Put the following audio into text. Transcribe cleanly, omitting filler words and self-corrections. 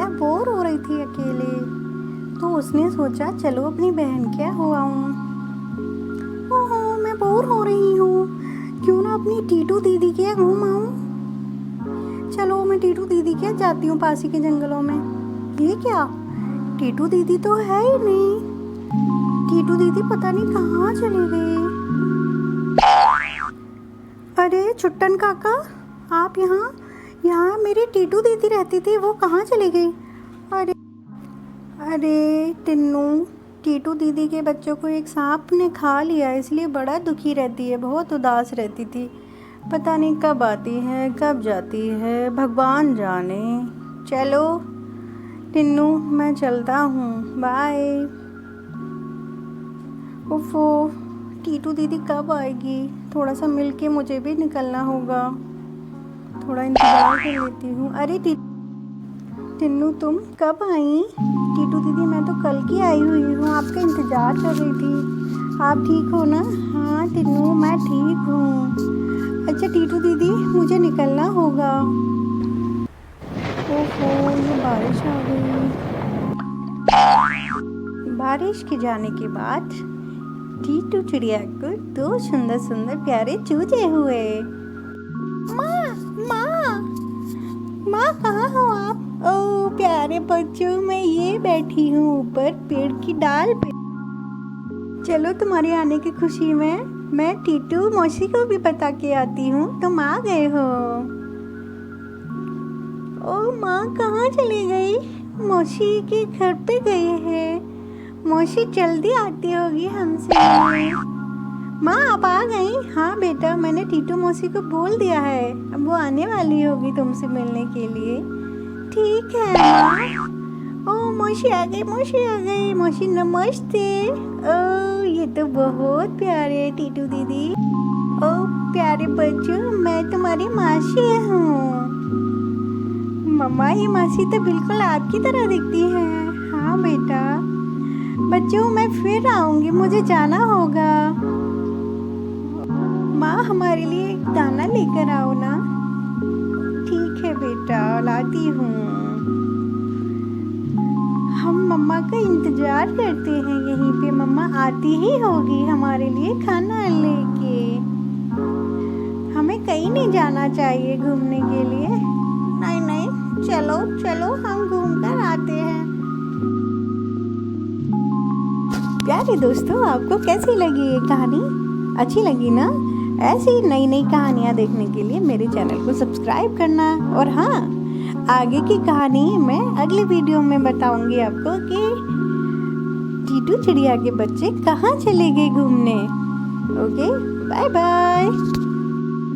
Bore हो रही थी अकेले, तो उसने सोचा चलो अपनी बहन के यहाँ हो आऊँ। ओहो, मैं बोर हो रही हूँ, क्यों ना अपनी टीटू दीदी के यहाँ घूम आऊँ। चलो मैं टीटू दीदी के यहाँ जाती हूँ पास ही के जंगलों में। ये क्या, टीटू दीदी तो है ही नहीं। टीटू दीदी पता नहीं कहाँ चली गई। अरे छुट्टन काका, आप यहाँ यहाँ मेरी टीटू दीदी रहती थी, वो कहाँ चली गई। अरे अरे टिन्नू, टीटू दीदी के बच्चों को एक सांप ने खा लिया, इसलिए बड़ा दुखी रहती है, बहुत उदास रहती थी। पता नहीं कब आती है कब जाती है, भगवान जाने। चलो टिन्नू, मैं चलता हूँ, बाय। उफ़ो, टीटू दीदी कब आएगी, थोड़ा सा मिल के मुझे भी निकलना होगा। थोड़ा इंतज़ार कर लेती हूँ। अरे टिन्नू, तुम कब आई। टीटू दीदी, मैं तो कल की आई हुई हूँ, आपका इंतज़ार कर रही थी। आप ठीक हो ना। हाँ टिन्नू, मैं ठीक हूँ। अच्छा टीटू दीदी, मुझे निकलना होगा। ओहो, ये बारिश आ गई। बारिश के जाने के बाद टीटू चिड़िया को दो सुंदर सुंदर प्यारे चूजे हुए। माँ माँ माँ, कहाँ हो आप। ओ प्यारे बच्चों, मैं ये बैठी हूँ ऊपर पेड़ की डाल पे। चलो तुम्हारे आने की खुशी में मैं टीटू मौसी को भी बता के आती हूँ, तुम आ गए हो। ओ माँ, कहाँ चली गई। मौसी के घर पे गई है, मौसी जल्दी आती होगी हमसे मिलने। माँ आप आ गई। हाँ बेटा, मैंने टीटू मौसी को बोल दिया है, अब वो आने वाली होगी तुमसे मिलने के लिए। ठीक है माँ। ओ मौसी आ गई, मौसी आ गई। मौसी नमस्ते। ओ ये तो बहुत प्यारे है टीटू दीदी। ओ प्यारे बच्चों, मैं तुम्हारी मासी हूँ। मम्मा, ये मासी तो बिल्कुल आपकी तरह दिखती है। हाँ बेटा। बच्चों, मैं फिर आऊँगी, मुझे जाना होगा। माँ, हमारे लिए एक दाना लेकर आओ ना। ठीक है बेटा, लाती हूँ। हम मम्मा का इंतज़ार करते हैं यहीं पे, मम्मा आती ही होगी हमारे लिए खाना लेके। हमें कहीं नहीं जाना चाहिए घूमने के लिए। नहीं नहीं, चलो चलो, हम घूम कर आते हैं। प्यारे दोस्तों, आपको कैसी लगी ये कहानी, अच्छी लगी ना। ऐसी नई नई कहानियाँ देखने के लिए मेरे चैनल को सब्सक्राइब करना। और हाँ, आगे की कहानी मैं अगले वीडियो में बताऊंगी आपको कि टीटू चिड़िया के बच्चे कहाँ चले गए घूमने। Okay, bye bye.